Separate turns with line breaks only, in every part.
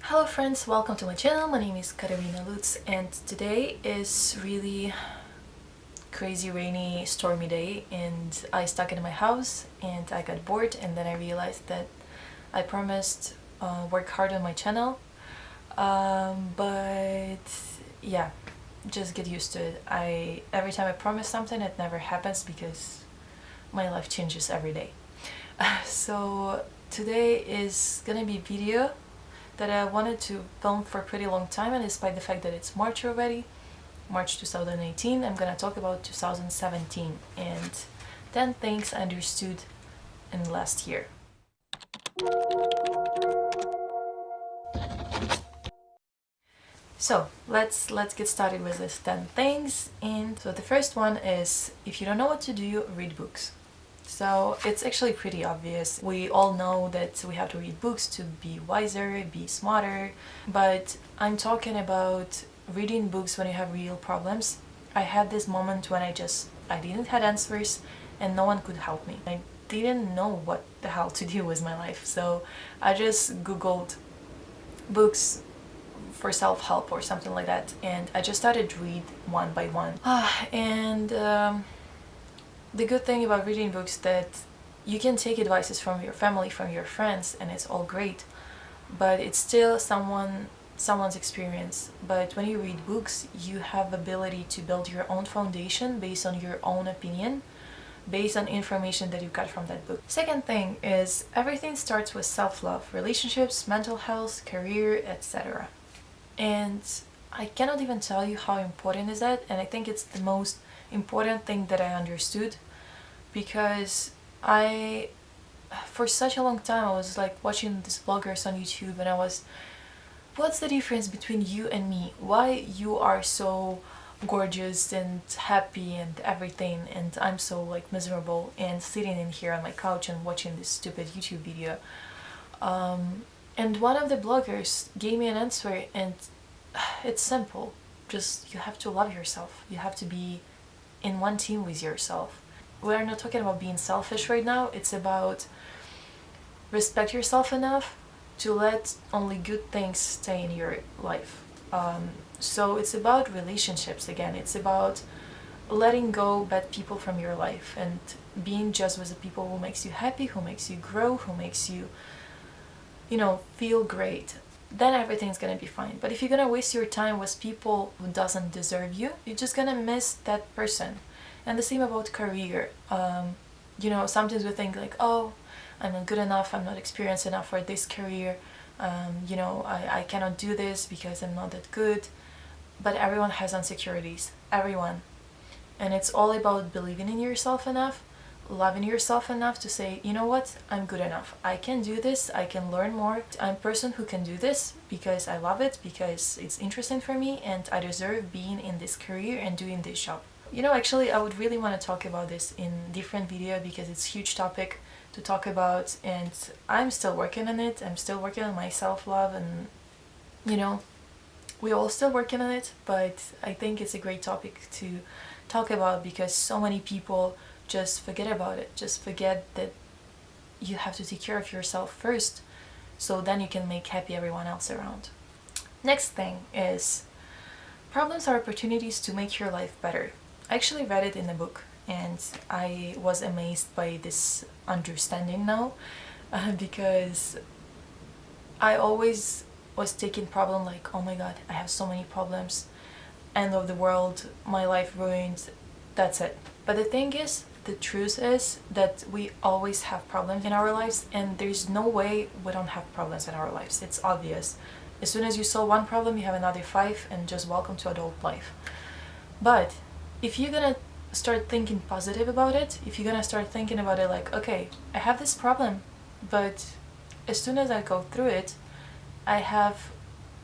Hello friends, welcome to my channel. My name is Katarina Lutz and today is really crazy rainy stormy day and I stuck in my house and I got bored and then I realized that I promised work hard on my channel, but yeah, just get used to it. Every time I promise something it never happens because my life changes every day. So today is gonna be a video that I wanted to film for a pretty long time, and despite the fact that it's March already, March 2018, I'm gonna talk about 2017 and 10 things I understood in last year. So let's get started with this 10 things. And so the first one is, if you don't know what to do, read books. So it's actually pretty obvious. We all know that we have to read books to be wiser, be smarter, but I'm talking about reading books when you have real problems. I had this moment when I didn't have answers and no one could help me. I didn't know what the hell to do with my life, so I just googled books for self-help or something like that, and I just started to read one by one. The good thing about reading books that you can take advices from your family, from your friends, and it's all great, but it's still someone's experience. But when you read books, you have the ability to build your own foundation based on your own opinion, based on information that you got from that book. Second thing is, everything starts with self-love, relationships, mental health, career, etc. And I cannot even tell you how important is that, and I think it's the most important thing that I understood, because for such a long time I was like watching these bloggers on YouTube and I was, what's the difference between you and me? Why you are so gorgeous and happy and everything and I'm so like miserable and sitting in here on my couch and watching this stupid YouTube video? And one of the bloggers gave me an answer, and it's simple. Just, you have to love yourself. You have to be in one team with yourself. We're not talking about being selfish right now. It's about respect yourself enough to let only good things stay in your life. So it's about relationships again. It's about letting go bad people from your life and being just with the people who makes you happy, who makes you grow, who makes you, feel great. Then everything's gonna be fine. But if you're gonna waste your time with people who doesn't deserve you, you're just gonna miss that person. And the same about career. Sometimes we think like, oh, I'm not good enough, I'm not experienced enough for this career, I cannot do this because I'm not that good. But everyone has insecurities, everyone. And it's all about believing in yourself enough, loving yourself enough to say, you know what, I'm good enough, I can do this, I can learn more, I'm a person who can do this because I love it, because it's interesting for me, and I deserve being in this career and doing this job. Actually, I would really want to talk about this in different video because it's a huge topic to talk about, and I'm still working on it. I'm still working on my self-love, and we're all still working on it, but I think it's a great topic to talk about because so many people just forget about it, just forget that you have to take care of yourself first, so then you can make happy everyone else around. Next thing is, problems are opportunities to make your life better. I actually read it in a book and I was amazed by this understanding now, because I always was taking problem like, oh my god, I have so many problems, end of the world, my life ruined, that's it. But the thing is, the truth is that we always have problems in our lives, and there's no way we don't have problems in our lives. It's obvious. As soon as you solve one problem, you have another 5, and just welcome to adult life. But if you're gonna start thinking positive about it, if you're gonna start thinking about it like, okay, I have this problem, but as soon as I go through it, I have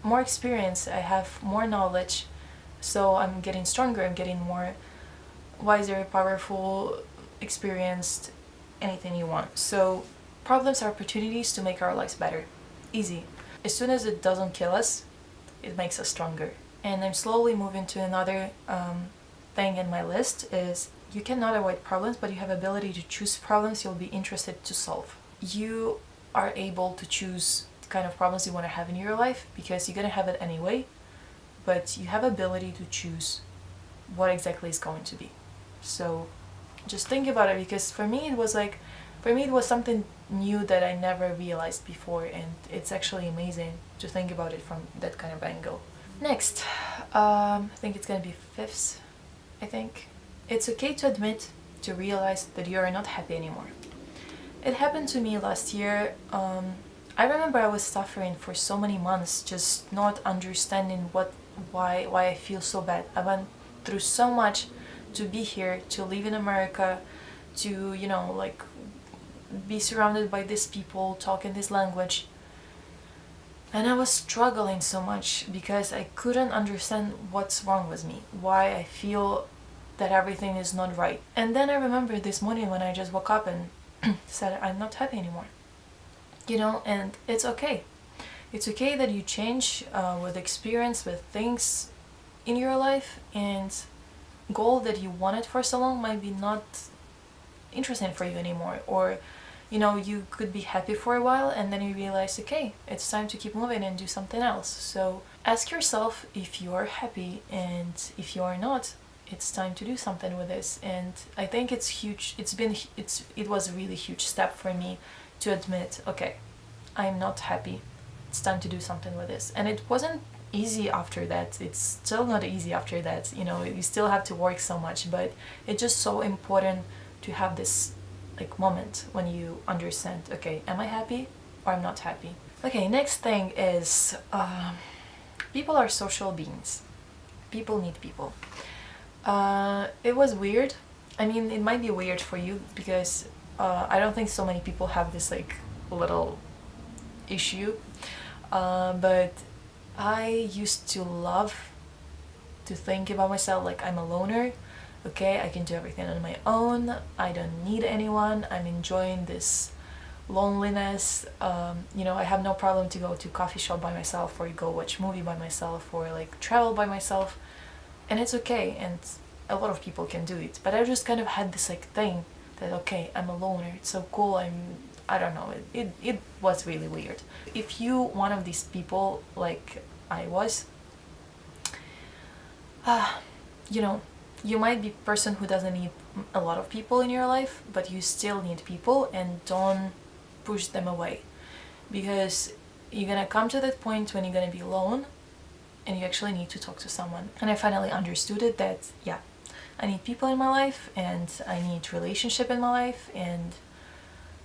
more experience, I have more knowledge, so I'm getting stronger, I'm getting more wiser, powerful, experienced, anything you want. So problems are opportunities to make our lives better. Easy. As soon as it doesn't kill us, it makes us stronger. And I'm slowly moving to another thing in my list is, you cannot avoid problems, but you have ability to choose problems you'll be interested to solve. You are able to choose kind of problems you want to have in your life, because you're gonna have it anyway, but you have ability to choose what exactly is going to be. So just think about it, because for me it was something new that I never realized before, and it's actually amazing to think about it from that kind of angle. Next, I think it's gonna be fifth. I think it's okay to admit, to realize that you are not happy anymore. It happened to me last year. I remember I was suffering for so many months, just not understanding why I feel so bad. I went through so much to be here, to live in America, to, you know, like, be surrounded by these people talking this language. And I was struggling so much because I couldn't understand what's wrong with me, why I feel that everything is not right. And then I remember this morning when I just woke up and said, I'm not happy anymore. You know, and it's okay. It's okay that you change with experience, with things in your life, and goal that you wanted for so long might be not interesting for you anymore, or you know, you could be happy for a while and then you realize, okay, it's time to keep moving and do something else. So ask yourself if you are happy, and if you are not, it's time to do something with this. And I think it's huge. It was a really huge step for me to admit, okay, I'm not happy. It's time to do something with this. And it wasn't easy after that. It's still not easy after that. You know, you still have to work so much, but it's just so important to have this like moment when you understand, okay, am I happy or I'm not happy? Okay, next thing is people are social beings. People need people. It was weird. I mean, it might be weird for you because I don't think so many people have this like little issue, but I used to love to think about myself like I'm a loner. Okay, I can do everything on my own. I don't need anyone. I'm enjoying this loneliness. You know, I have no problem to go to coffee shop by myself, or go watch movie by myself, or like travel by myself, and it's okay. And a lot of people can do it. But I just kind of had this like thing that, okay, I'm a loner. It's so cool. I don't know. It was really weird. If you one of these people like I was, you know, you might be a person who doesn't need a lot of people in your life, but you still need people, and don't push them away, because you're gonna come to that point when you're gonna be alone and you actually need to talk to someone. And I finally understood it, that yeah, I need people in my life, and I need relationship in my life, and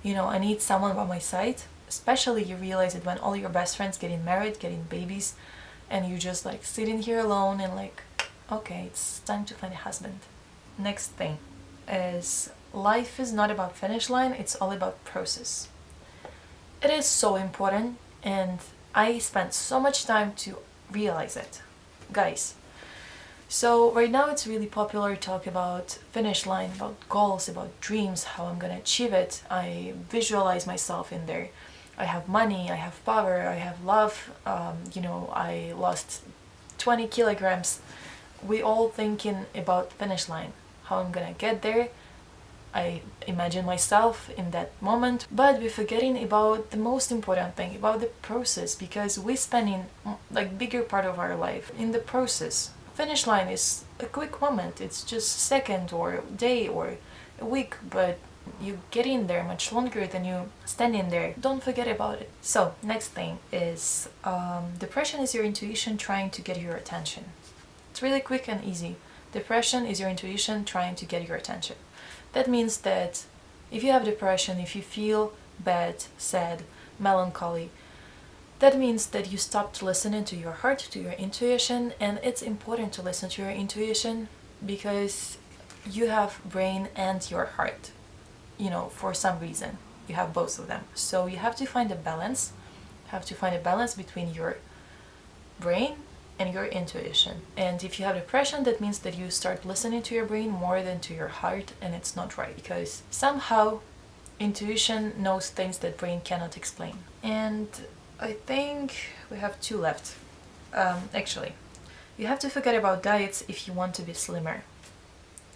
you know, I need someone by my side. Especially you realize it when all your best friends getting married, getting babies, and you just like sitting here alone and like, okay, it's time to find a husband. Next thing is, life is not about finish line, it's all about process. It is so important, and I spent so much time to realize it. Guys, so right now it's really popular to talk about finish line, about goals, about dreams, how I'm gonna achieve it. I visualize myself in there. I have money, I have power, I have love, you know, I lost 20 kilograms. We all thinking about finish line, how I'm gonna get there. I imagine myself in that moment, but we're forgetting about the most important thing, about the process, because we're spending like bigger part of our life in the process. Finish line is a quick moment. It's just a second or a day or a week, but you get in there much longer than you standing there. Don't forget about it. So next thing is depression is your intuition trying to get your attention. It's really quick and easy. Depression is your intuition trying to get your attention. That means that if you have depression, if you feel bad, sad, melancholy, that means that you stopped listening to your heart, to your intuition. And it's important to listen to your intuition, because you have brain and your heart. You know, for some reason you have both of them. So you have to find a balance. You have to find a balance between your brain and your intuition. And if you have depression, that means that you start listening to your brain more than to your heart, and it's not right, because somehow intuition knows things that brain cannot explain. And I think we have two left. Actually, you have to forget about diets if you want to be slimmer.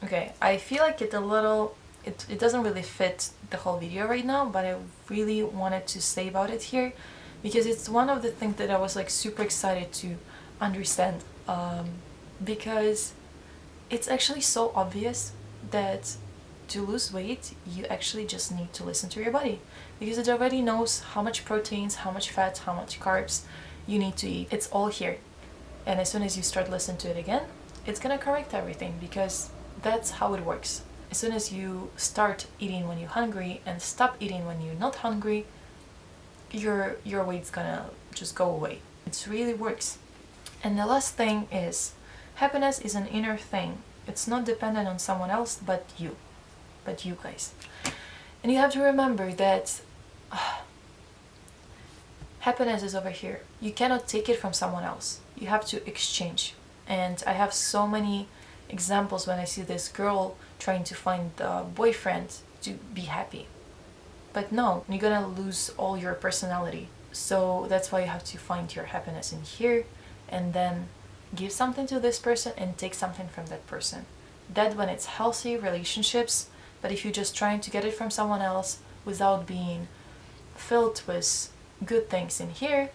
Okay, I feel like it doesn't really fit the whole video right now, but I really wanted to say about it here, because it's one of the things that I was like super excited to understand, because it's actually so obvious that to lose weight you actually just need to listen to your body, because it already knows how much proteins, how much fat, how much carbs you need to eat. It's all here. And as soon as you start listening to it again, it's gonna correct everything, because that's how it works. As soon as you start eating when you're hungry and stop eating when you're not hungry, your weight's gonna just go away. It really works. And the last thing is, happiness is an inner thing. It's not dependent on someone else but you guys. And you have to remember that happiness is over here. You cannot take it from someone else. You have to exchange. And I have so many examples when I see this girl trying to find a boyfriend to be happy. But no, you're gonna lose all your personality. So that's why you have to find your happiness in here, and then give something to this person and take something from that person. That when it's healthy relationships. But if you're just trying to get it from someone else without being filled with good things in here,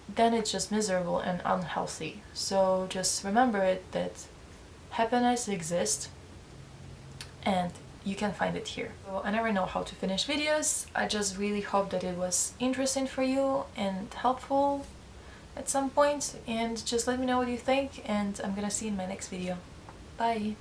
then it's just miserable and unhealthy. So just remember it, that happiness exists and you can find it here. So I never know how to finish videos. I just really hope that it was interesting for you and helpful at some point, and just let me know what you think, and I'm gonna see you in my next video. Bye!